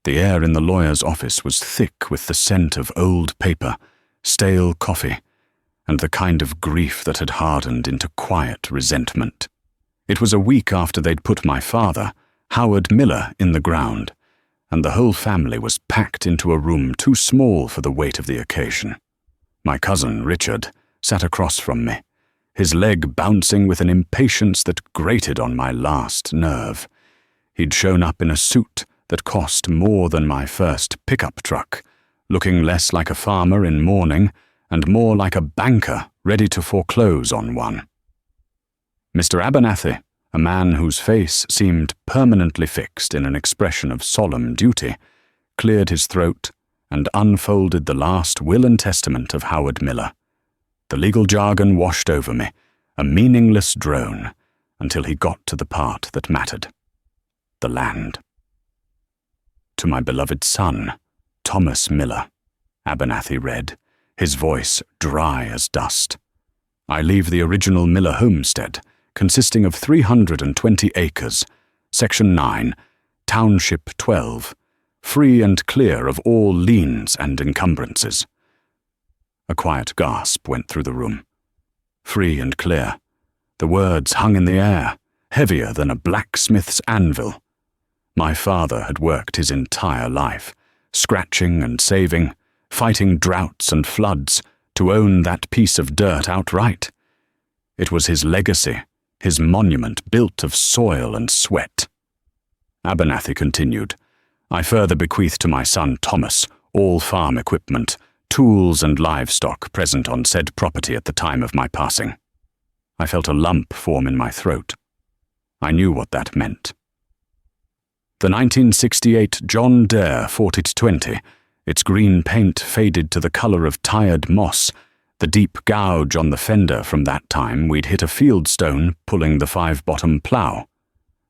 The air in the lawyer's office was thick with the scent of old paper, stale coffee, and the kind of grief that had hardened into quiet resentment. It was a week after they'd put my father, Howard Miller, in the ground, and the whole family was packed into a room too small for the weight of the occasion. My cousin, Richard, sat across from me, his leg bouncing with an impatience that grated on my last nerve. He'd shown up in a suit that cost more than my first pickup truck, looking less like a farmer in mourning and more like a banker ready to foreclose on one. Mr. Abernathy, a man whose face seemed permanently fixed in an expression of solemn duty, cleared his throat and unfolded the last will and testament of Howard Miller. The legal jargon washed over me, a meaningless drone, until he got to the part that mattered. The land. To my beloved son, Thomas Miller, Abernathy read, his voice dry as dust. I leave the original Miller homestead, consisting of 320 acres, Section 9, Township 12, free and clear of all liens and encumbrances. A quiet gasp went through the room. Free and clear. The words hung in the air, heavier than a blacksmith's anvil. My father had worked his entire life, scratching and saving, fighting droughts and floods, to own that piece of dirt outright. It was his legacy, his monument built of soil and sweat. Abernathy continued, I further bequeath to my son Thomas all farm equipment, tools and livestock present on said property at the time of my passing. I felt a lump form in my throat. I knew what that meant. The 1968 John Deere 40-20, its green paint faded to the color of tired moss, the deep gouge on the fender from that time we'd hit a fieldstone pulling the 5-bottom plough.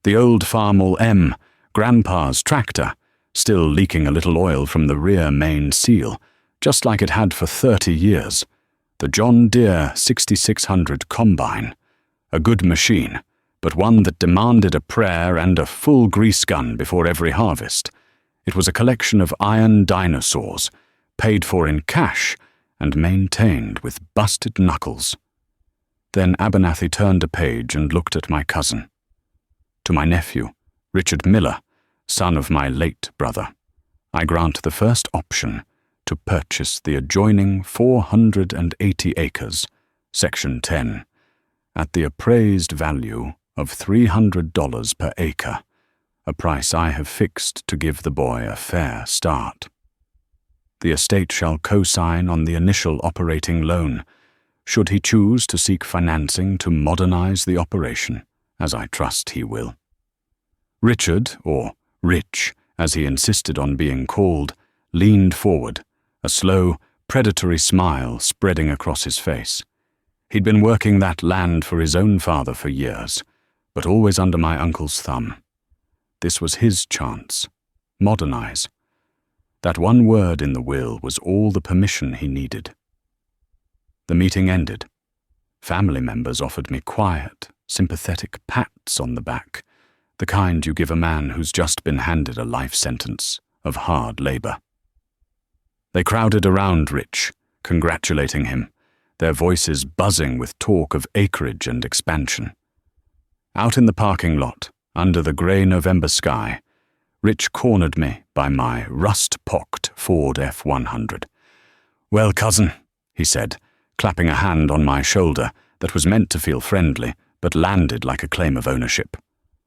The old Farmall M, Grandpa's tractor, still leaking a little oil from the rear main seal, just like it had for 30 years. The John Deere 6600 combine, a good machine, but one that demanded a prayer and a full grease gun before every harvest. It was a collection of iron dinosaurs, paid for in cash and maintained with busted knuckles. Then Abernathy turned a page and looked at my cousin. To my nephew, Richard Miller, son of my late brother, I grant the first option to purchase the adjoining 480 acres, Section 10, at the appraised value of $300 per acre, a price I have fixed to give the boy a fair start. The estate shall co-sign on the initial operating loan, should he choose to seek financing to modernize the operation, as I trust he will. Richard, or Rich, as he insisted on being called, leaned forward, a slow, predatory smile spreading across his face. He'd been working that land for his own father for years, but always under my uncle's thumb. This was his chance. Modernize. That one word in the will was all the permission he needed. The meeting ended. Family members offered me quiet, sympathetic pats on the back, the kind you give a man who's just been handed a life sentence of hard labor. They crowded around Rich, congratulating him, their voices buzzing with talk of acreage and expansion. Out in the parking lot, under the grey November sky, Rich cornered me by my rust-pocked Ford F-100. "Well, cousin," he said, clapping a hand on my shoulder that was meant to feel friendly but landed like a claim of ownership.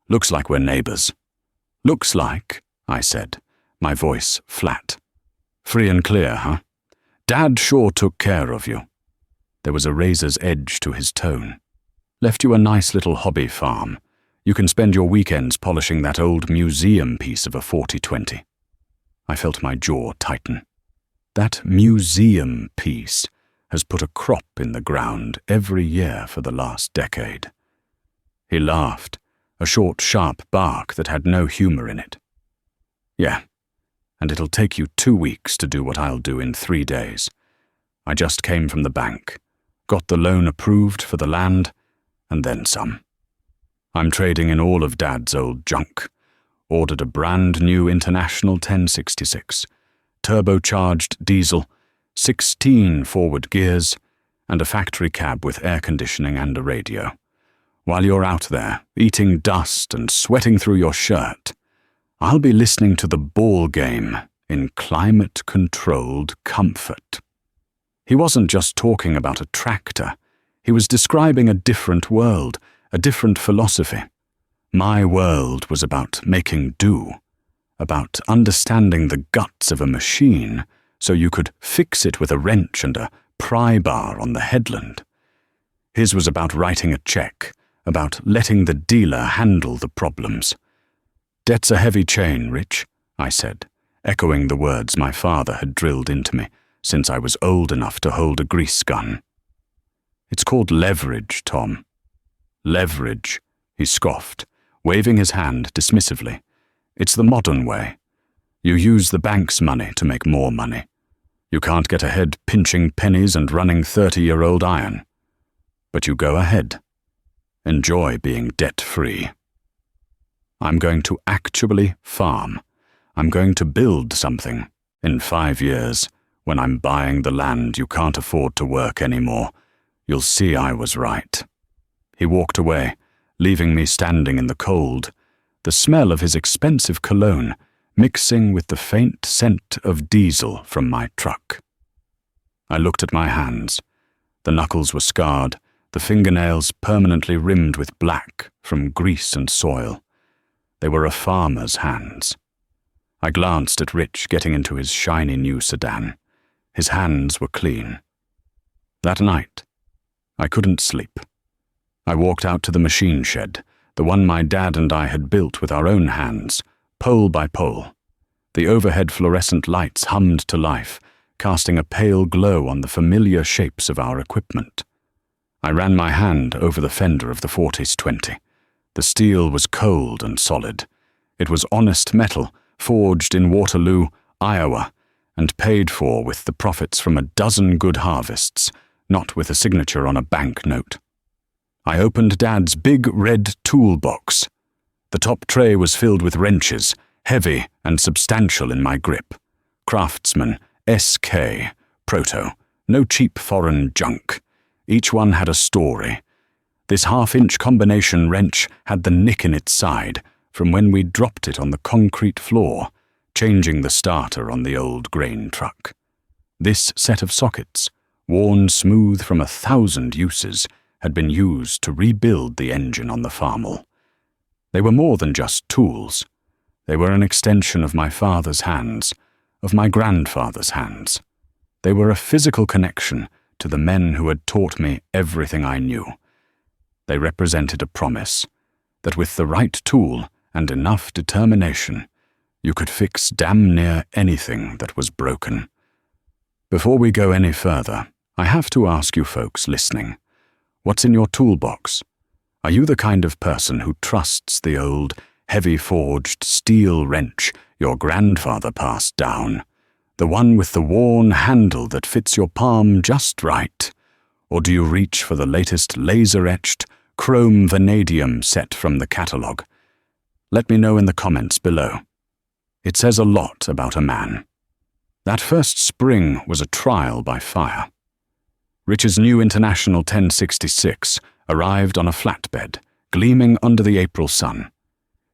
"Looks like we're neighbors." "Looks like," I said, my voice flat. "Free and clear, huh? Dad sure took care of you." There was a razor's edge to his tone. "Left you a nice little hobby farm. You can spend your weekends polishing that old museum piece of a 40-20. I felt my jaw tighten. That museum piece has put a crop in the ground every year for the last decade. He laughed, a short, sharp bark that had no humor in it. "Yeah, and it'll take you 2 weeks to do what I'll do in 3 days. I just came from the bank, got the loan approved for the land, and then some. I'm trading in all of Dad's old junk. ordered a brand new International 1066, turbocharged diesel, 16 forward gears, and a factory cab with air conditioning and a radio. While you're out there, eating dust and sweating through your shirt, I'll be listening to the ball game in climate-controlled comfort. He wasn't just talking about a tractor. He was describing a different world, a different philosophy. My world was about making do, about understanding the guts of a machine so you could fix it with a wrench and a pry bar on the headland. His was about writing a check, about letting the dealer handle the problems. "Debt's a heavy chain, Rich," I said, echoing the words my father had drilled into me since I was old enough to hold a grease gun. "It's called leverage, Tom." "Leverage," he scoffed, waving his hand dismissively. "It's the modern way. You use the bank's money to make more money. You can't get ahead pinching pennies and running 30-year-old iron. But you go ahead. Enjoy being debt-free." I'm going to actually farm. I'm going to build something in 5 years. When I'm buying the land you can't afford to work anymore, you'll see I was right. He walked away, leaving me standing in the cold, the smell of his expensive cologne mixing with the faint scent of diesel from my truck. I looked at my hands. The knuckles were scarred, the fingernails permanently rimmed with black from grease and soil. They were a farmer's hands. I glanced at Rich getting into his shiny new sedan. His hands were clean. That night, I couldn't sleep. I walked out to the machine shed, the one my dad and I had built with our own hands, pole by pole. The overhead fluorescent lights hummed to life, casting a pale glow on the familiar shapes of our equipment. I ran my hand over the fender of the 40s-20. The steel was cold and solid. It was honest metal, forged in Waterloo, Iowa, and paid for with the profits from a dozen good harvests, not with a signature on a banknote. I opened Dad's big red toolbox. The top tray was filled with wrenches, heavy and substantial in my grip. Craftsman, SK, Proto, no cheap foreign junk. Each one had a story. This half-inch combination wrench had the nick in its side from when we dropped it on the concrete floor, changing the starter on the old grain truck. This set of sockets, worn smooth from 1,000 uses, had been used to rebuild the engine on the Farmall. They were more than just tools. They were an extension of my father's hands, of my grandfather's hands. They were a physical connection to the men who had taught me everything I knew. They represented a promise that with the right tool and enough determination, you could fix damn near anything that was broken. Before we go any further, I have to ask you folks listening, what's in your toolbox? Are you the kind of person who trusts the old, heavy-forged steel wrench your grandfather passed down, the one with the worn handle that fits your palm just right? Or do you reach for the latest laser-etched, chrome vanadium set from the catalogue? Let me know in the comments below. It says a lot about a man. That first spring was a trial by fire. Rich's new International 1066 arrived on a flatbed, gleaming under the April sun.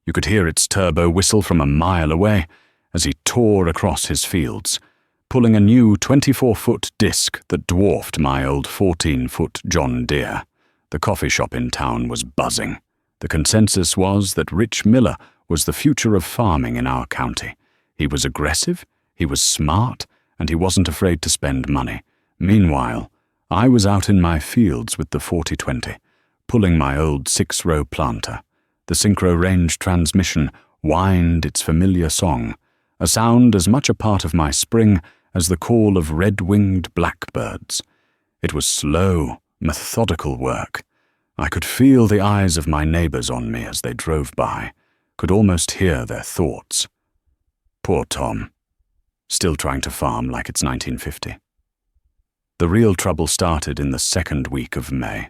You could hear its turbo whistle from a mile away as he tore across his fields, pulling a new 24-foot disc that dwarfed my old 14-foot John Deere. The coffee shop in town was buzzing. The consensus was that Rich Miller was the future of farming in our county. He was aggressive, he was smart, and he wasn't afraid to spend money. Meanwhile, I was out in my fields with the 40-20, pulling my old 6-row planter. The synchro-range transmission whined its familiar song, a sound as much a part of my spring as the call of red-winged blackbirds. It was slow, methodical work. I could feel the eyes of my neighbors on me as they drove by, could almost hear their thoughts. Poor Tom, still trying to farm like it's 1950. The real trouble started in the second week of May.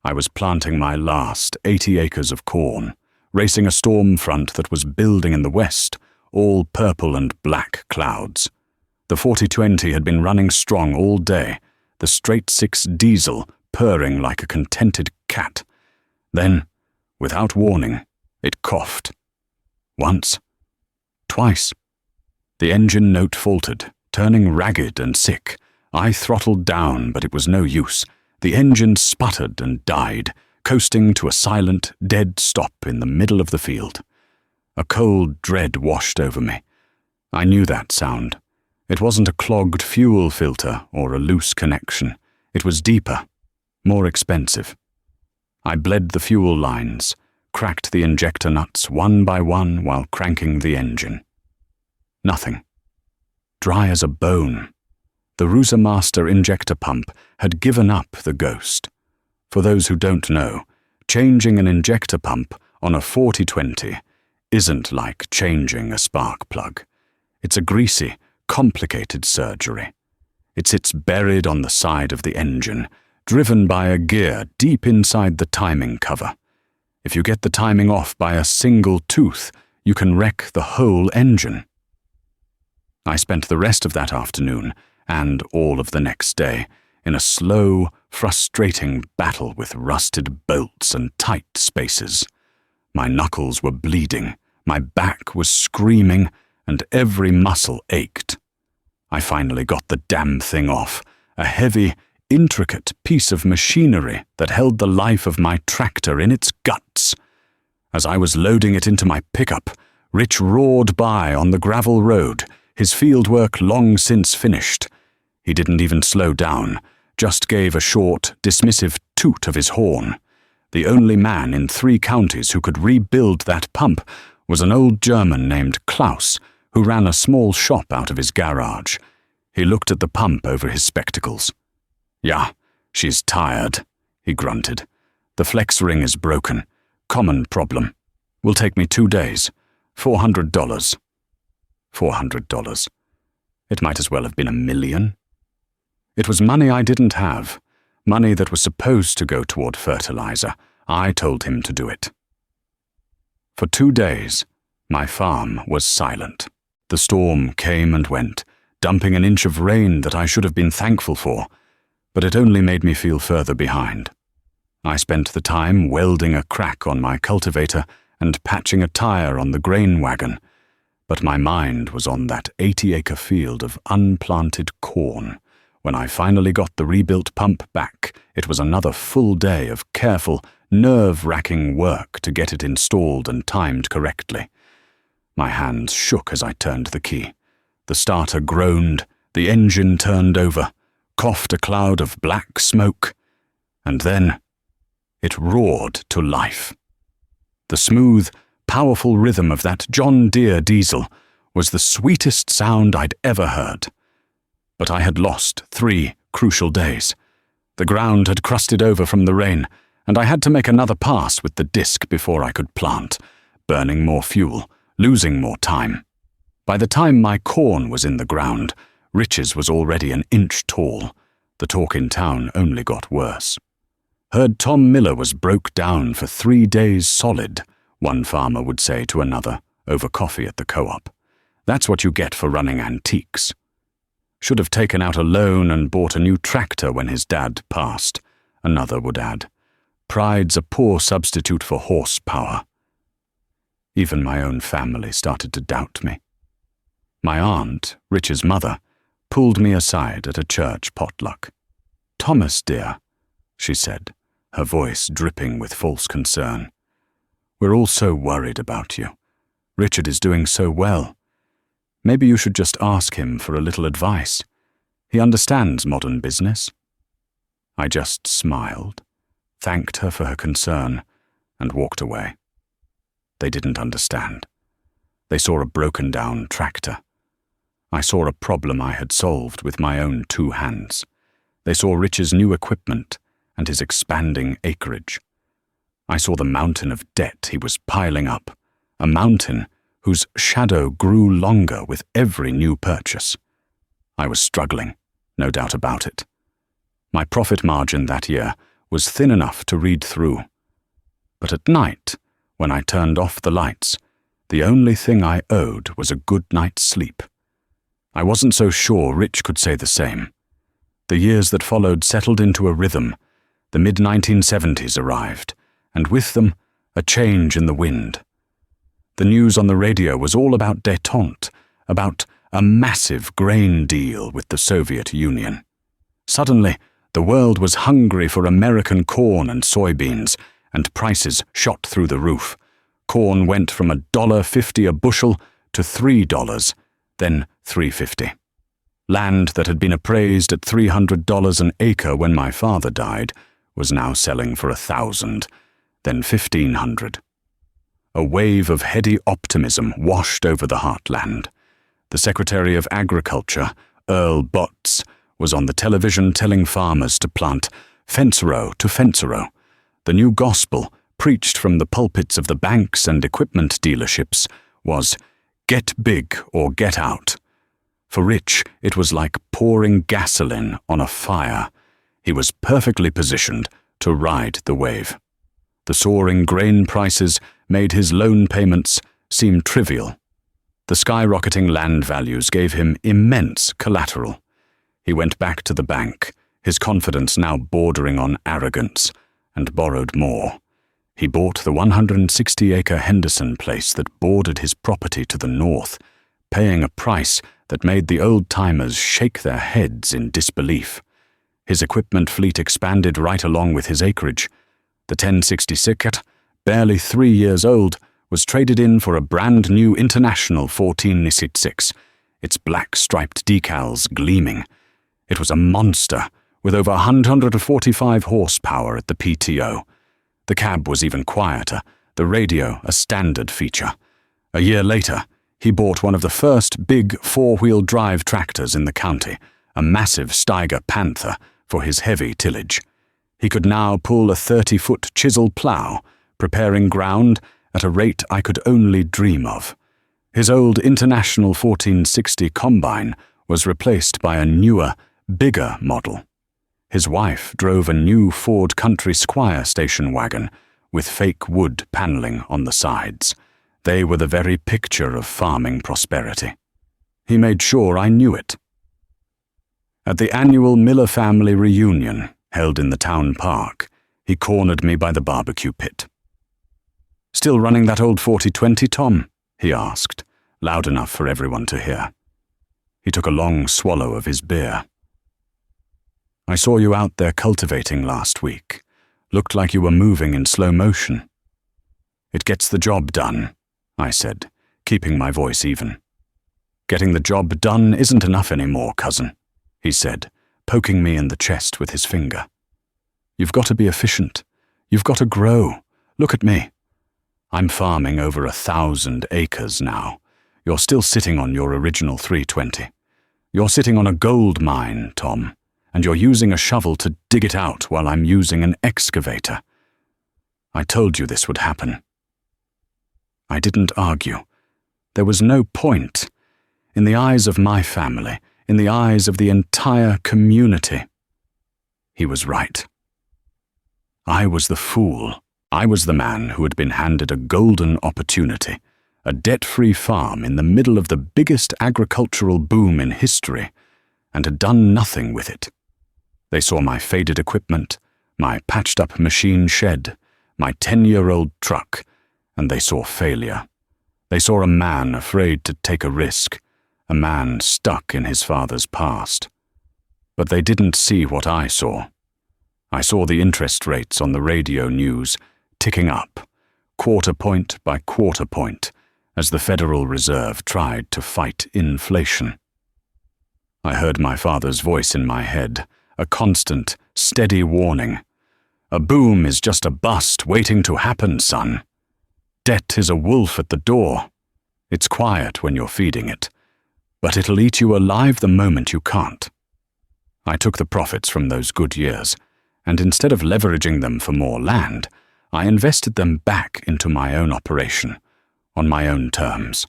I was planting my last 80 acres of corn, racing a storm front that was building in the west, all purple and black clouds. The 4020 had been running strong all day, the straight-six diesel purring like a contented cat. Then, without warning, it coughed. Once. Twice. The engine note faltered, turning ragged and sick. I throttled down, but it was no use. The engine sputtered and died, coasting to a silent, dead stop in the middle of the field. A cold dread washed over me. I knew that sound. It wasn't a clogged fuel filter or a loose connection. It was deeper, more expensive. I bled the fuel lines, cracked the injector nuts one by one while cranking the engine. Nothing. Dry as a bone. The Rusa Master injector pump had given up the ghost. For those who don't know, changing an injector pump on a 4020 isn't like changing a spark plug. It's a greasy, complicated surgery. It sits buried on the side of the engine, driven by a gear deep inside the timing cover. If you get the timing off by a single tooth, you can wreck the whole engine. I spent the rest of that afternoon, and all of the next day, in a slow, frustrating battle with rusted bolts and tight spaces. My knuckles were bleeding, my back was screaming, and every muscle ached. I finally got the damn thing off, a heavy, intricate piece of machinery that held the life of my tractor in its guts. As I was loading it into my pickup, Rich roared by on the gravel road, his fieldwork long since finished. He didn't even slow down, just gave a short, dismissive toot of his horn. The only man in 3 counties who could rebuild that pump was an old German named Klaus, who ran a small shop out of his garage. He looked at the pump over his spectacles. "Yeah, she's tired," he grunted. "The flex ring is broken. Common problem. Will take me 2 days. $400. $400. It might as well have been $1 million. It was money I didn't have, money that was supposed to go toward fertilizer. I told him to do it. For 2 days, my farm was silent. The storm came and went, dumping an inch of rain that I should have been thankful for, but it only made me feel further behind. I spent the time welding a crack on my cultivator and patching a tire on the grain wagon, but my mind was on that 80-acre field of unplanted corn. When I finally got the rebuilt pump back, it was another full day of careful, nerve-wracking work to get it installed and timed correctly. My hands shook as I turned the key. The starter groaned, the engine turned over, coughed a cloud of black smoke, and then it roared to life. The smooth, powerful rhythm of that John Deere diesel was the sweetest sound I'd ever heard. But I had lost 3 crucial days. The ground had crusted over from the rain, and I had to make another pass with the disc before I could plant, burning more fuel, losing more time. By the time my corn was in the ground, Rich's was already an inch tall. The talk in town only got worse. Heard Tom Miller was broke down for 3 days solid, one farmer would say to another, over coffee at the co-op. That's what you get for running antiques. Should have taken out a loan and bought a new tractor when his dad passed, another would add. Pride's a poor substitute for horsepower. Even my own family started to doubt me. My aunt, Rich's mother, pulled me aside at a church potluck. "Thomas, dear," she said, her voice dripping with false concern. "We're all so worried about you. Richard is doing so well. Maybe you should just ask him for a little advice. He understands modern business." I just smiled, thanked her for her concern, and walked away. They didn't understand. They saw a broken-down tractor. I saw a problem I had solved with my own 2 hands. They saw Rich's new equipment and his expanding acreage. I saw the mountain of debt he was piling up, a mountain whose shadow grew longer with every new purchase. I was struggling, no doubt about it. My profit margin that year was thin enough to read through. But at night, when I turned off the lights, the only thing I owed was a good night's sleep. I wasn't so sure Rich could say the same. The years that followed settled into a rhythm. The mid-1970s arrived, and with them, a change in the wind. The news on the radio was all about détente, about a massive grain deal with the Soviet Union. Suddenly, the world was hungry for American corn and soybeans, and prices shot through the roof. Corn went from $1.50 a bushel to $3, then $3.50. Land that had been appraised at $300 an acre when my father died was now selling for $1,000, then $1,500. A wave of heady optimism washed over the heartland. The Secretary of Agriculture, Earl Botts, was on the television telling farmers to plant fence row to fence row. The new gospel, preached from the pulpits of the banks and equipment dealerships, was "Get big or get out." For Rich, it was like pouring gasoline on a fire. He was perfectly positioned to ride the wave. The soaring grain prices made his loan payments seem trivial. The skyrocketing land values gave him immense collateral. He went back to the bank, his confidence now bordering on arrogance, and borrowed more. He bought the 160-acre Henderson place that bordered his property to the north, paying a price that made the old-timers shake their heads in disbelief. His equipment fleet expanded right along with his acreage. The 1066, barely 3 years old, was traded in for a brand-new International 1466, its black-striped decals gleaming. It was a monster, with over 145 horsepower at the PTO. The cab was even quieter, the radio a standard feature. A year later, he bought one of the first big four-wheel drive tractors in the county, a massive Steiger Panther, for his heavy tillage. He could now pull a 30-foot chisel plow, preparing ground at a rate I could only dream of. His old International 1460 combine was replaced by a newer, bigger model. His wife drove a new Ford Country Squire station wagon with fake wood paneling on the sides. They were the very picture of farming prosperity. He made sure I knew it. At the annual Miller family reunion, held in the town park, he cornered me by the barbecue pit. "Still running that old 40-20, Tom?" he asked, loud enough for everyone to hear. He took a long swallow of his beer. "I saw you out there cultivating last week. Looked like you were moving in slow motion." "It gets the job done," I said, keeping my voice even. "Getting the job done isn't enough anymore, cousin," he said, poking me in the chest with his finger. "You've got to be efficient. You've got to grow. Look at me. I'm farming over 1,000 acres now. You're still sitting on your original 320. You're sitting on a gold mine, Tom, and you're using a shovel to dig it out while I'm using an excavator. I told you this would happen." I didn't argue. There was no point. In the eyes of my family, in the eyes of the entire community, he was right. I was the fool. I was the man who had been handed a golden opportunity, a debt-free farm in the middle of the biggest agricultural boom in history, and had done nothing with it. They saw my faded equipment, my patched-up machine shed, my 10-year-old truck, and they saw failure. They saw a man afraid to take a risk, a man stuck in his father's past. But they didn't see what I saw. I saw the interest rates on the radio news ticking up, quarter point by quarter point, as the Federal Reserve tried to fight inflation. I heard my father's voice in my head, a constant, steady warning. "A boom is just a bust waiting to happen, son. Debt is a wolf at the door. It's quiet when you're feeding it, but it'll eat you alive the moment you can't." I took the profits from those good years, and instead of leveraging them for more land, I invested them back into my own operation, on my own terms.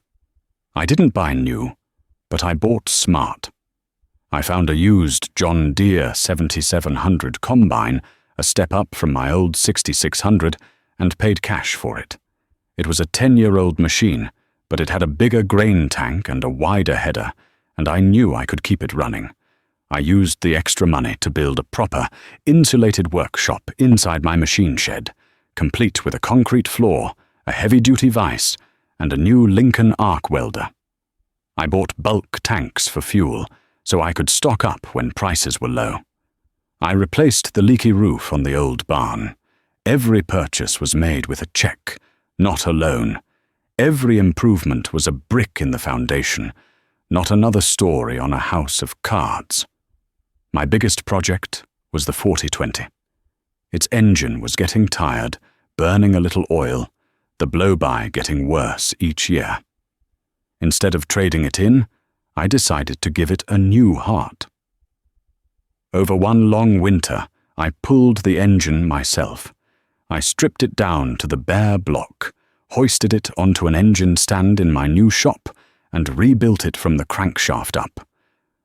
I didn't buy new, but I bought smart. I found a used John Deere 7700 combine, a step up from my old 6600, and paid cash for it. It was a 10-year-old machine, but it had a bigger grain tank and a wider header, and I knew I could keep it running. I used the extra money to build a proper, insulated workshop inside my machine shed, complete with a concrete floor, a heavy-duty vise, and a new Lincoln arc welder. I bought bulk tanks for fuel, so I could stock up when prices were low. I replaced the leaky roof on the old barn. Every purchase was made with a check, not a loan. Every improvement was a brick in the foundation, not another story on a house of cards. My biggest project was the 4020. Its engine was getting tired, burning a little oil, the blow-by getting worse each year. Instead of trading it in, I decided to give it a new heart. Over one long winter, I pulled the engine myself. I stripped it down to the bare block, hoisted it onto an engine stand in my new shop, and rebuilt it from the crankshaft up.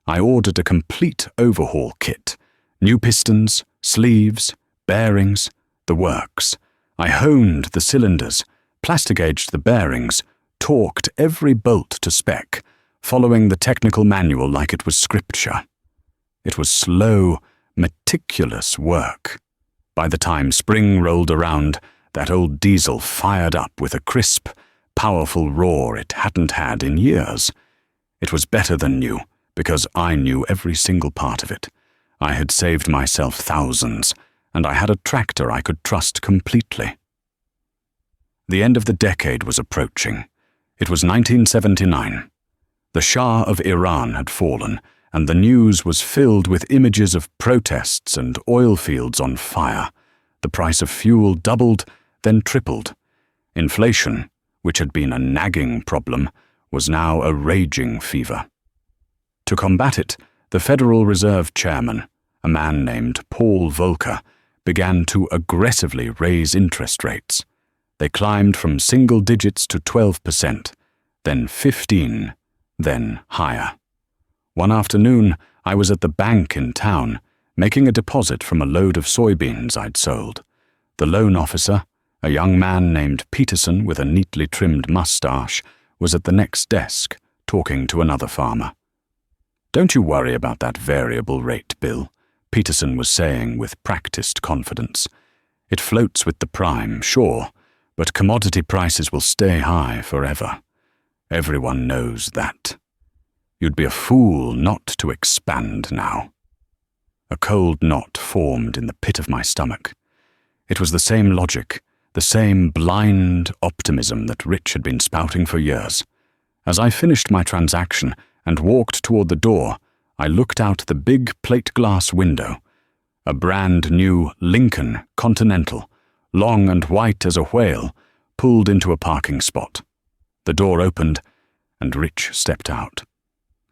I ordered a complete overhaul kit, new pistons, sleeves, bearings, the works. I honed the cylinders, plastigaged the bearings, torqued every bolt to spec, following the technical manual like it was scripture. It was slow, meticulous work. By the time spring rolled around, that old diesel fired up with a crisp, powerful roar it hadn't had in years. It was better than new, because I knew every single part of it. I had saved myself thousands, and I had a tractor I could trust completely. The end of the decade was approaching. It was 1979. The Shah of Iran had fallen, and the news was filled with images of protests and oil fields on fire. The price of fuel doubled, then tripled. Inflation, which had been a nagging problem, was now a raging fever. To combat it, the Federal Reserve Chairman, a man named Paul Volcker, began to aggressively raise interest rates. They climbed from single digits to 12%, then 15%, then higher. One afternoon, I was at the bank in town, making a deposit from a load of soybeans I'd sold. The loan officer, a young man named Peterson with a neatly trimmed mustache, was at the next desk, talking to another farmer. "Don't you worry about that variable rate, Bill," Peterson was saying with practiced confidence. "It floats with the prime, sure, but commodity prices will stay high forever. Everyone knows that. You'd be a fool not to expand now." A cold knot formed in the pit of my stomach. It was the same logic, the same blind optimism that Rich had been spouting for years. As I finished my transaction and walked toward the door, I looked out the big plate glass window. A brand new Lincoln Continental, long and white as a whale, pulled into a parking spot. The door opened, and Rich stepped out.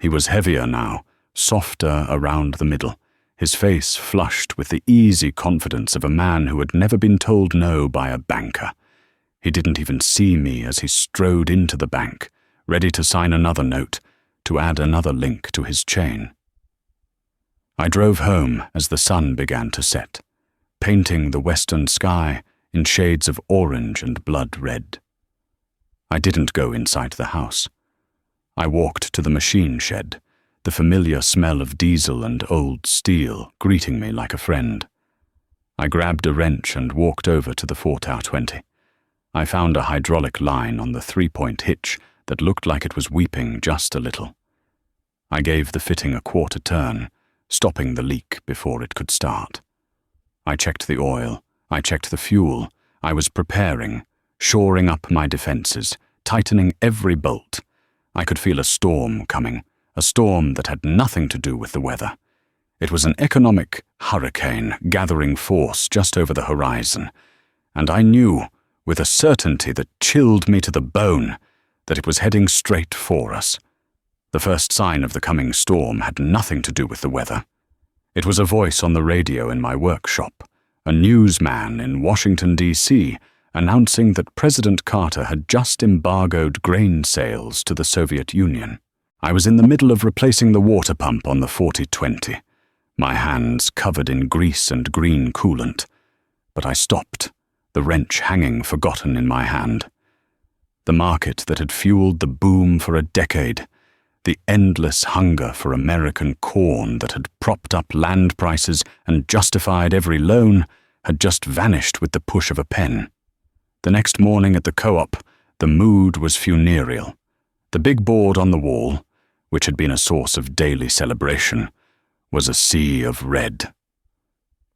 He was heavier now, softer around the middle, his face flushed with the easy confidence of a man who had never been told no by a banker. He didn't even see me as he strode into the bank, ready to sign another note, to add another link to his chain. I drove home as the sun began to set, painting the western sky in shades of orange and blood red. I didn't go inside the house. I walked to the machine shed, the familiar smell of diesel and old steel greeting me like a friend. I grabbed a wrench and walked over to the 4-20. I found a hydraulic line on the 3-point hitch that looked like it was weeping just a little. I gave the fitting a quarter turn, stopping the leak before it could start. I checked the oil, I checked the fuel, I was preparing, shoring up my defenses, tightening every bolt. I could feel a storm coming, a storm that had nothing to do with the weather. It was an economic hurricane gathering force just over the horizon, and I knew, with a certainty that chilled me to the bone, that it was heading straight for us. The first sign of the coming storm had nothing to do with the weather. It was a voice on the radio in my workshop, a newsman in Washington, D.C., announcing that President Carter had just embargoed grain sales to the Soviet Union. I was in the middle of replacing the water pump on the 40-20, my hands covered in grease and green coolant. But I stopped, the wrench hanging forgotten in my hand. the market that had fueled the boom for a decade, the endless hunger for American corn that had propped up land prices and justified every loan, had just vanished with the push of a pen. The next morning at the co-op, the mood was funereal. The big board on the wall, which had been a source of daily celebration, was a sea of red.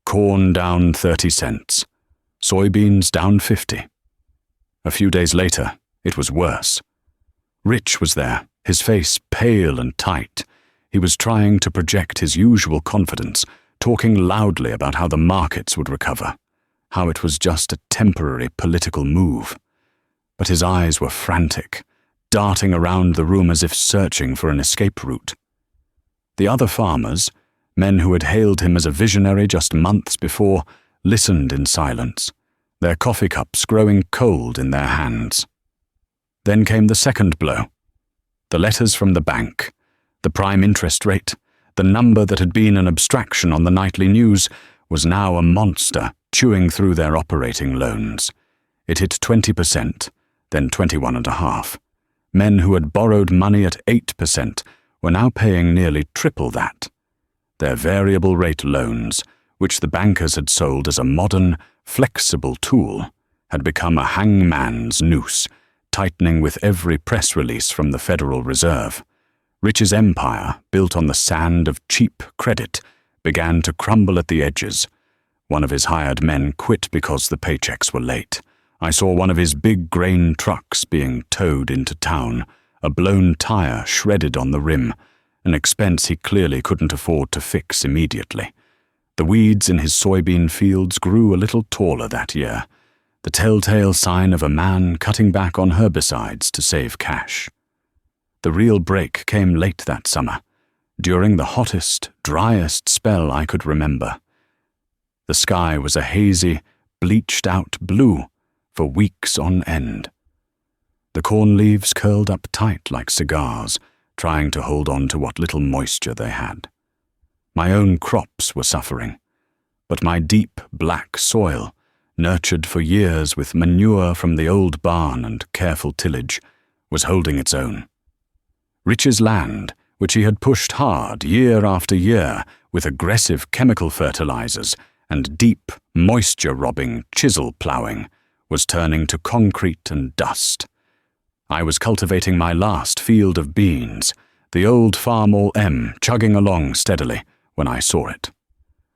Corn down 30 cents, soybeans down 50. A few days later, it was worse. Rich was there, his face pale and tight. He was trying to project his usual confidence, talking loudly about how the markets would recover, how it was just a temporary political move. But his eyes were frantic, darting around the room as if searching for an escape route. The other farmers, men who had hailed him as a visionary just months before, listened in silence, their coffee cups growing cold in their hands. Then came the second blow. The letters from the bank, the prime interest rate, the number that had been an abstraction on the nightly news, was now a monster chewing through their operating loans. It hit 20%, then 21.5%. Men who had borrowed money at 8% were now paying nearly triple that. Their variable rate loans, which the bankers had sold as a modern, flexible tool, had become a hangman's noose, tightening with every press release from the Federal Reserve. Rich's empire, built on the sand of cheap credit, began to crumble at the edges. One of his hired men quit because the paychecks were late. I saw one of his big grain trucks being towed into town, a blown tire shredded on the rim, an expense he clearly couldn't afford to fix immediately. The weeds in his soybean fields grew a little taller that year, the telltale sign of a man cutting back on herbicides to save cash. The real break came late that summer, during the hottest, driest spell I could remember. The sky was a hazy, bleached-out blue for weeks on end. The corn leaves curled up tight like cigars, trying to hold on to what little moisture they had. My own crops were suffering, but my deep, black soil, nurtured for years with manure from the old barn and careful tillage, was holding its own. Rich's land, which he had pushed hard year after year with aggressive chemical fertilizers and deep, moisture-robbing chisel ploughing, was turning to concrete and dust. I was cultivating my last field of beans, the old Farm All M chugging along steadily, when I saw it.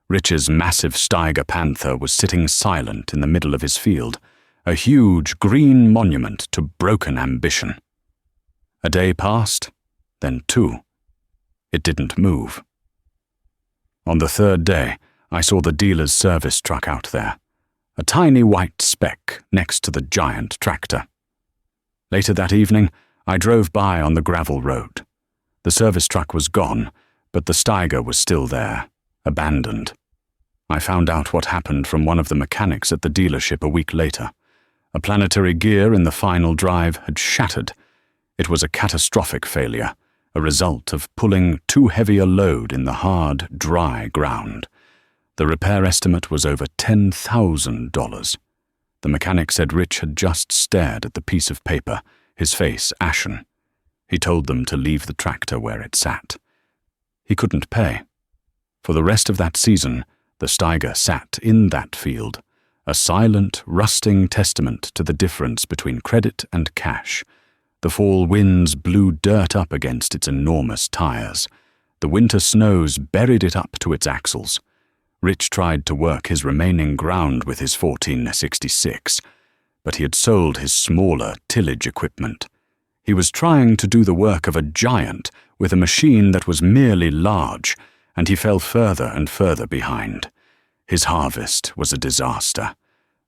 Rich's massive Steiger panther was sitting silent in the middle of his field, a huge green monument to broken ambition. A day passed, then 2. It didn't move. On the 3rd day, I saw the dealer's service truck out there, a tiny white speck next to the giant tractor. Later that evening, I drove by on the gravel road. The service truck was gone, but the Steiger was still there, abandoned. I found out what happened from one of the mechanics at the dealership a week later. A planetary gear in the final drive had shattered. It was a catastrophic failure, a result of pulling too heavy a load in the hard, dry ground. The repair estimate was over $10,000. The mechanic said Rich had just stared at the piece of paper, his face ashen. He told them to leave the tractor where it sat. He couldn't pay. For the rest of that season, the Steiger sat in that field, a silent, rusting testament to the difference between credit and cash. The fall winds blew dirt up against its enormous tires. The winter snows buried it up to its axles. Rich tried to work his remaining ground with his 1466, but he had sold his smaller tillage equipment. He was trying to do the work of a giant with a machine that was merely large, and he fell further and further behind. His harvest was a disaster.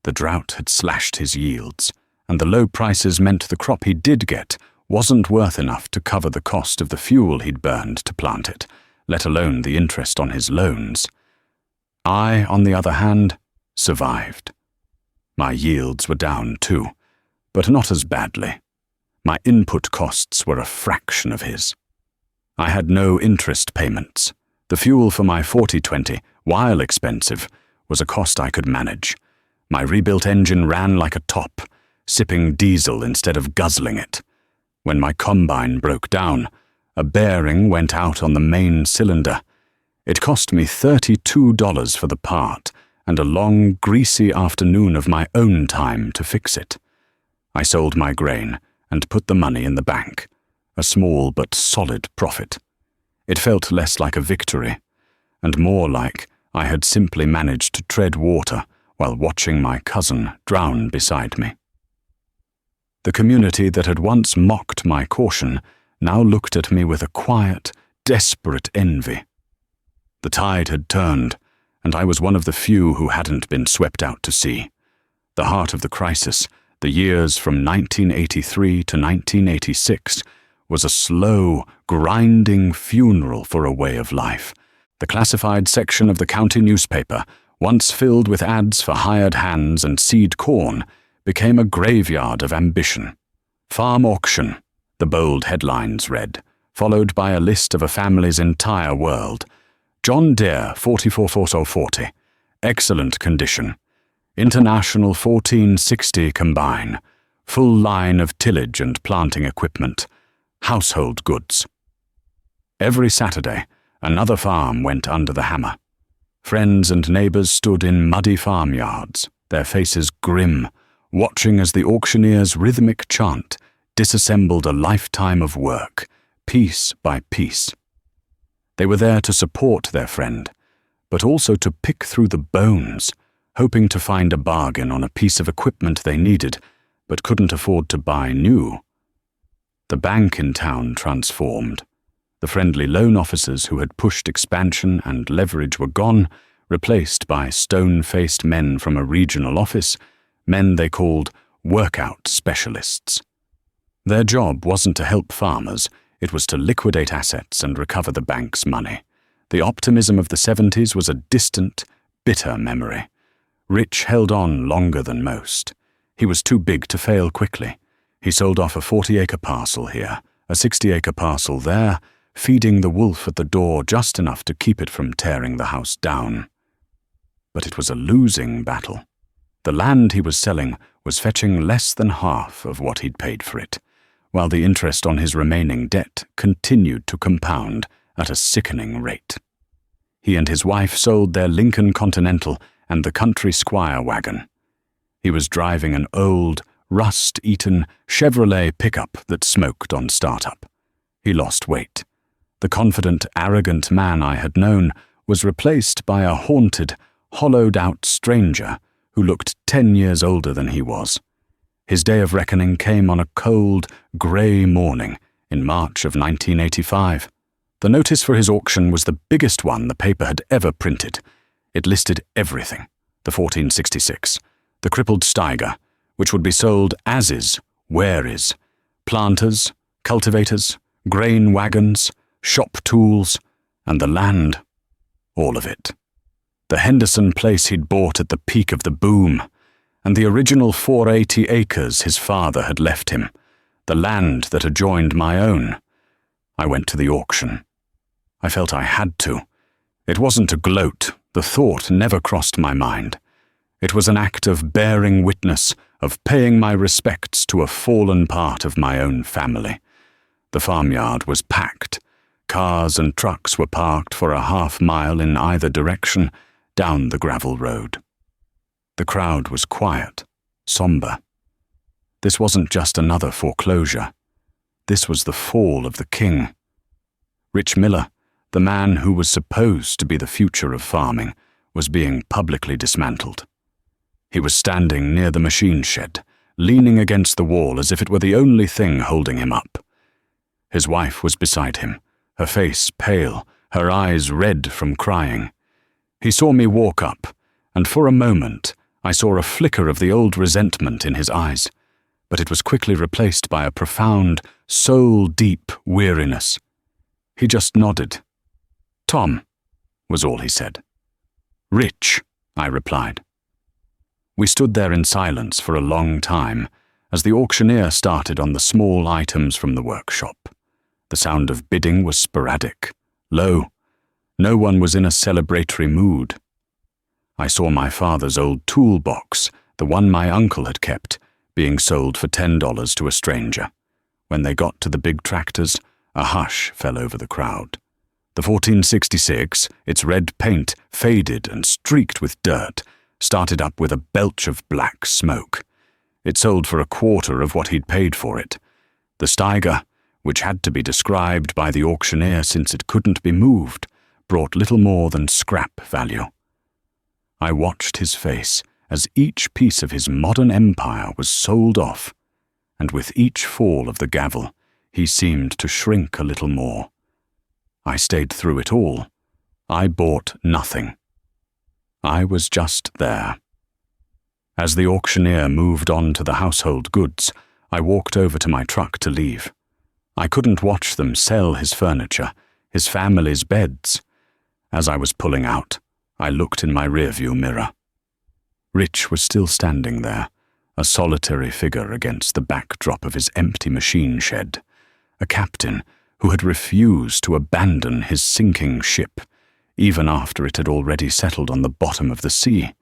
The drought had slashed his yields, and the low prices meant the crop he did get wasn't worth enough to cover the cost of the fuel he'd burned to plant it, let alone the interest on his loans. I, on the other hand, survived. My yields were down too, but not as badly. My input costs were a fraction of his. I had no interest payments. The fuel for my 4020, while expensive, was a cost I could manage. My rebuilt engine ran like a top, sipping diesel instead of guzzling it. When my combine broke down, a bearing went out on the main cylinder. It cost me $32 for the part and a long, greasy afternoon of my own time to fix it. I sold my grain and put the money in the bank, a small but solid profit. It felt less like a victory, and more like I had simply managed to tread water while watching my cousin drown beside me. The community that had once mocked my caution now looked at me with a quiet, desperate envy. The tide had turned, and I was one of the few who hadn't been swept out to sea. The heart of the crisis, the years from 1983 to 1986, was a slow, grinding funeral for a way of life. The classified section of the county newspaper, once filled with ads for hired hands and seed corn, became a graveyard of ambition. Farm auction, the bold headlines read, followed by a list of a family's entire world. John Deere 4440, excellent condition. International 1460 combine, full line of tillage and planting equipment, household goods. Every Saturday, another farm went under the hammer. Friends and neighbors stood in muddy farmyards, their faces grim, watching as the auctioneer's rhythmic chant disassembled a lifetime of work, piece by piece. They were there to support their friend, but also to pick through the bones, hoping to find a bargain on a piece of equipment they needed, but couldn't afford to buy new. The bank in town transformed. The friendly loan officers who had pushed expansion and leverage were gone, replaced by stone-faced men from a regional office, men they called workout specialists. Their job wasn't to help farmers, it was to liquidate assets and recover the bank's money. The optimism of the 70s was a distant, bitter memory. Rich held on longer than most. He was too big to fail quickly. He sold off a 40-acre parcel here, a 60-acre parcel there, feeding the wolf at the door just enough to keep it from tearing the house down. But it was a losing battle. The land he was selling was fetching less than half of what he'd paid for it, while the interest on his remaining debt continued to compound at a sickening rate. He and his wife sold their Lincoln Continental and the country squire wagon. He was driving an old, rust-eaten Chevrolet pickup that smoked on startup. He lost weight. The confident, arrogant man I had known was replaced by a haunted, hollowed-out stranger who looked 10 years older than he was. His day of reckoning came on a cold, grey morning in March of 1985. The notice for his auction was the biggest one the paper had ever printed. It listed everything: the 1466, the crippled Steiger, which would be sold as is, where is, planters, cultivators, grain wagons, shop tools, and the land. All of it. The Henderson place he'd bought at the peak of the boom, and the original 480 acres his father had left him, the land that adjoined my own. I went to the auction. I felt I had to. It wasn't to gloat, the thought never crossed my mind. It was an act of bearing witness, of paying my respects to a fallen part of my own family. The farmyard was packed. Cars and trucks were parked for a half-mile in either direction down the gravel road. The crowd was quiet, somber. This wasn't just another foreclosure. This was the fall of the king. Rich Miller, the man who was supposed to be the future of farming, was being publicly dismantled. He was standing near the machine shed, leaning against the wall as if it were the only thing holding him up. His wife was beside him, her face pale, her eyes red from crying. He saw me walk up, and for a moment I saw a flicker of the old resentment in his eyes, but it was quickly replaced by a profound, soul-deep weariness. He just nodded. "Tom," was all he said. "Rich," I replied. We stood there in silence for a long time as the auctioneer started on the small items from the workshop. The sound of bidding was sporadic, low. No one was in a celebratory mood. I saw my father's old toolbox, the one my uncle had kept, being sold for $10 to a stranger. When they got to the big tractors, a hush fell over the crowd. The 1466, its red paint faded and streaked with dirt, started up with a belch of black smoke. It sold for a quarter of what he'd paid for it. The Steiger, which had to be described by the auctioneer since it couldn't be moved, brought little more than scrap value. I watched his face as each piece of his modern empire was sold off, and with each fall of the gavel, he seemed to shrink a little more. I stayed through it all. I bought nothing. I was just there. As the auctioneer moved on to the household goods, I walked over to my truck to leave. I couldn't watch them sell his furniture, his family's beds. As I was pulling out, I looked in my rearview mirror. Rich was still standing there, a solitary figure against the backdrop of his empty machine shed, a captain who had refused to abandon his sinking ship, even after it had already settled on the bottom of the sea.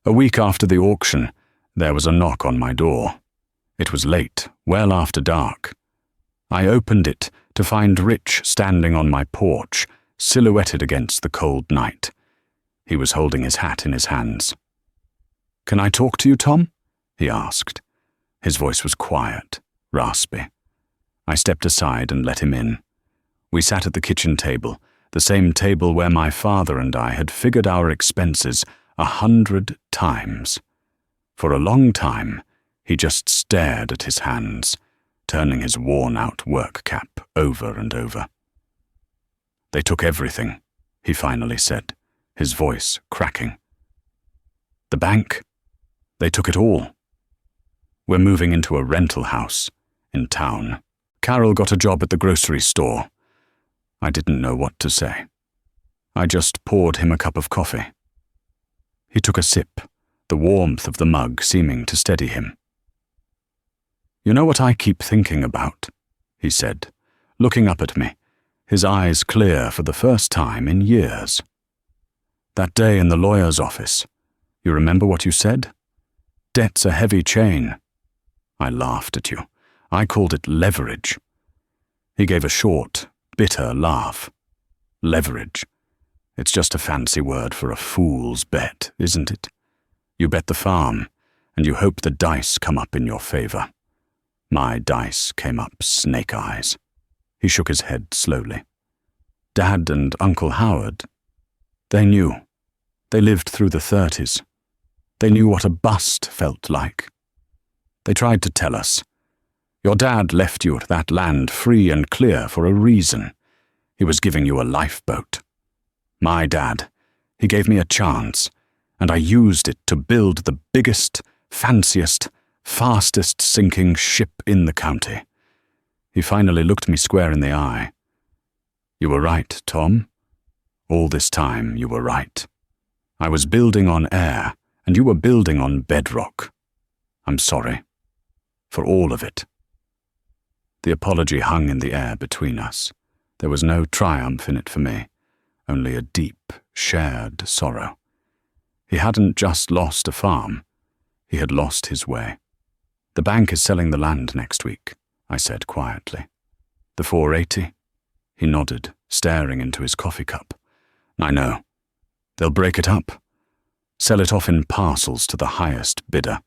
A week after the auction, there was a knock on my door. It was late, well after dark. I opened it to find Rich standing on my porch, silhouetted against the cold night. He was holding his hat in his hands. "Can I talk to you, Tom?" he asked. His voice was quiet, raspy. I stepped aside and let him in. We sat at the kitchen table, the same table where my father and I had figured our expenses 100 times. For a long time, he just stared at his hands, turning his worn-out work cap over and over. "They took everything," he finally said, his voice cracking. "The bank? They took it all. We're moving into a rental house in town. Carol got a job at the grocery store." I didn't know what to say. I just poured him a cup of coffee. He took a sip, the warmth of the mug seeming to steady him. "You know what I keep thinking about?" he said, looking up at me, his eyes clear for the first time in years. "That day in the lawyer's office, you remember what you said? Debt's a heavy chain." I laughed at you. I called it leverage. He gave a short, bitter laugh. Leverage. It's just a fancy word for a fool's bet, isn't it? You bet the farm, and you hope the dice come up in your favor. My dice came up snake eyes. He shook his head slowly. Dad and Uncle Howard, they knew. They lived through the 30s. They knew what a bust felt like. They tried to tell us. Your dad left you at that land free and clear for a reason. He was giving you a lifeboat. My dad, he gave me a chance, and I used it to build the biggest, fanciest, fastest sinking ship in the county. He finally looked me square in the eye. "You were right, Tom. All this time you were right. I was building on air, and you were building on bedrock. I'm sorry. For all of it." The apology hung in the air between us. There was no triumph in it for me, only a deep, shared sorrow. He hadn't just lost a farm. He had lost his way. "The bank is selling the land next week," I said quietly. "The 480? He nodded, staring into his coffee cup. "I know. They'll break it up. Sell it off in parcels to the highest bidder.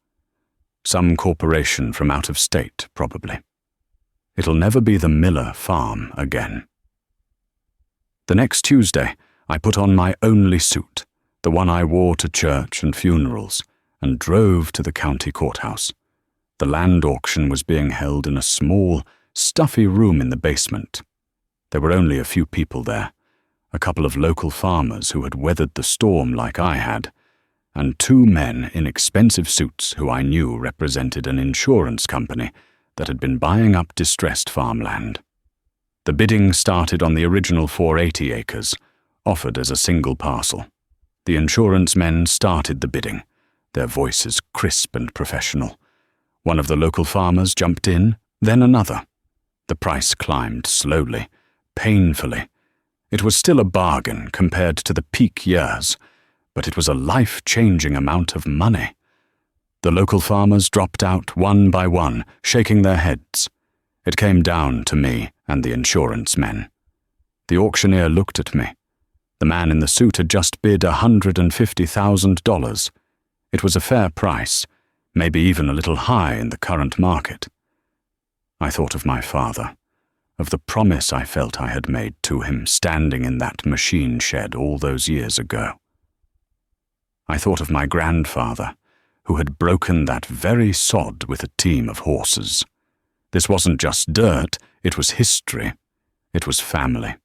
Some corporation from out of state, probably. It'll never be the Miller farm again." The next Tuesday, I put on my only suit, the one I wore to church and funerals, and drove to the county courthouse. The land auction was being held in a small, stuffy room in the basement. There were only a few people there, a couple of local farmers who had weathered the storm like I had, and two men in expensive suits who I knew represented an insurance company that had been buying up distressed farmland. The bidding started on the original 480 acres, offered as a single parcel. The insurance men started the bidding, their voices crisp and professional. One of the local farmers jumped in, then another. The price climbed slowly, painfully. It was still a bargain compared to the peak years, but it was a life-changing amount of money. The local farmers dropped out one by one, shaking their heads. It came down to me and the insurance men. The auctioneer looked at me. The man in the suit had just bid $150,000. It was a fair price, maybe even a little high in the current market. I thought of my father, of the promise I felt I had made to him standing in that machine shed all those years ago. I thought of my grandfather, who had broken that very sod with a team of horses. This wasn't just dirt, it was history. It was family.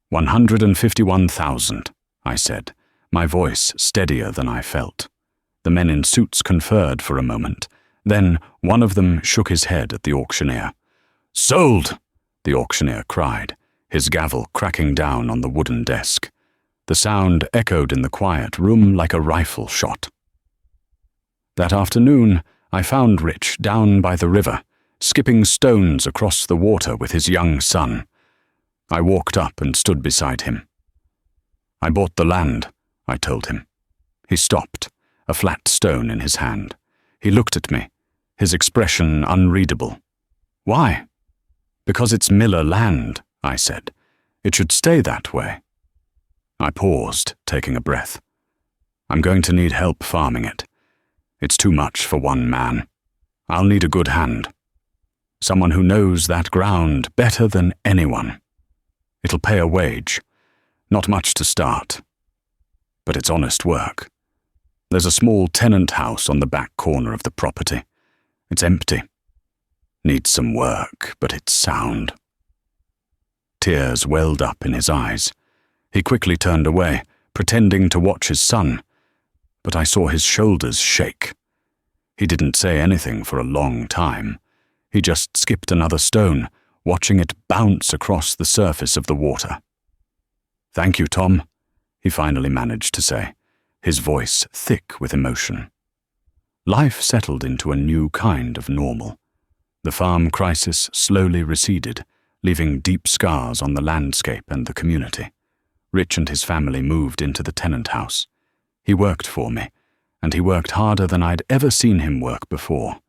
151,000, I said, my voice steadier than I felt. The men in suits conferred for a moment. Then one of them shook his head at the auctioneer. "Sold!" the auctioneer cried, his gavel cracking down on the wooden desk. The sound echoed in the quiet room like a rifle shot. That afternoon, I found Rich down by the river, skipping stones across the water with his young son. I walked up and stood beside him. "I bought the land," I told him. He stopped, a flat stone in his hand. He looked at me, his expression unreadable. "Why?" "Because it's Miller land," I said. "It should stay that way." I paused, taking a breath. "I'm going to need help farming it. It's too much for one man. I'll need a good hand. Someone who knows that ground better than anyone. It'll pay a wage. Not much to start. But it's honest work. There's a small tenant house on the back corner of the property. It's empty. Needs some work, but it's sound." Tears welled up in his eyes. He quickly turned away, pretending to watch his son, but I saw his shoulders shake. He didn't say anything for a long time. He just skipped another stone, watching it bounce across the surface of the water. "Thank you, Tom," he finally managed to say, his voice thick with emotion. Life settled into a new kind of normal. The farm crisis slowly receded, leaving deep scars on the landscape and the community. Rich and his family moved into the tenant house. He worked for me, and he worked harder than I'd ever seen him work before.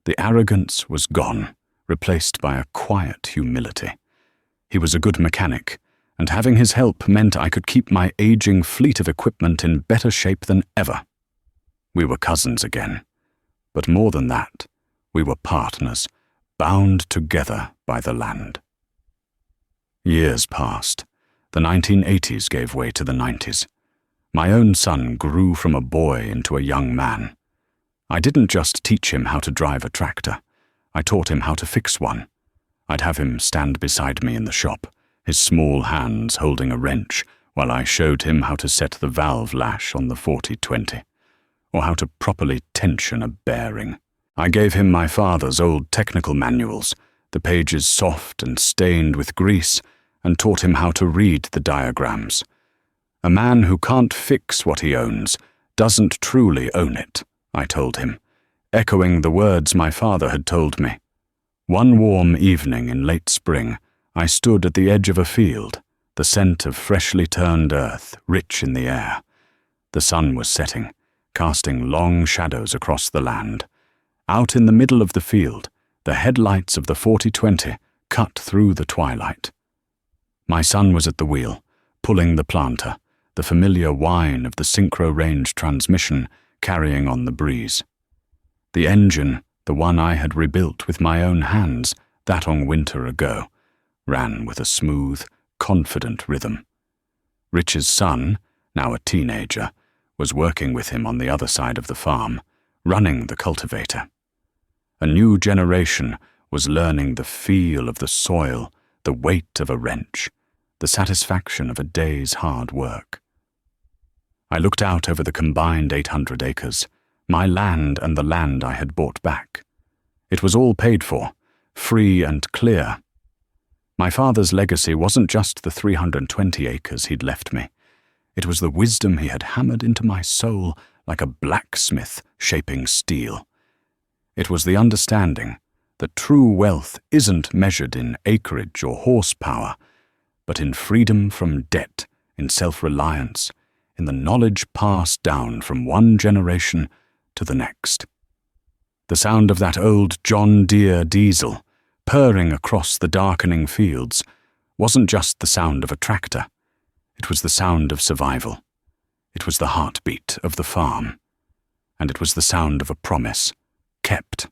The arrogance was gone, replaced by a quiet humility. He was a good mechanic, and having his help meant I could keep my aging fleet of equipment in better shape than ever. We were cousins again, but more than that, we were partners, bound together by the land. Years passed. The 1980s gave way to the 90s. My own son grew from a boy into a young man. I didn't just teach him how to drive a tractor. I taught him how to fix one. I'd have him stand beside me in the shop, his small hands holding a wrench, while I showed him how to set the valve lash on the 40-20, or how to properly tension a bearing. I gave him my father's old technical manuals, the pages soft and stained with grease, and taught him how to read the diagrams. A man who can't fix what he owns doesn't truly own it, I told him, echoing the words my father had told me. One warm evening in late spring, I stood at the edge of a field, the scent of freshly turned earth rich in the air. The sun was setting, casting long shadows across the land. Out in the middle of the field, the headlights of the 40-20 cut through the twilight. My son was at the wheel, pulling the planter, the familiar whine of the synchro-range transmission carrying on the breeze. The engine, the one I had rebuilt with my own hands that long winter ago, ran with a smooth, confident rhythm. Rich's son, now a teenager, was working with him on the other side of the farm, running the cultivator. A new generation was learning the feel of the soil, the weight of a wrench, the satisfaction of a day's hard work. I looked out over the combined 800 acres, my land and the land I had bought back. It was all paid for, free and clear. My father's legacy wasn't just the 320 acres he'd left me. It was the wisdom he had hammered into my soul like a blacksmith shaping steel. It was the understanding that true wealth isn't measured in acreage or horsepower, but in freedom from debt, in self-reliance, in the knowledge passed down from one generation to the next. The sound of that old John Deere diesel, purring across the darkening fields, wasn't just the sound of a tractor. It was the sound of survival. It was the heartbeat of the farm. And it was the sound of a promise, kept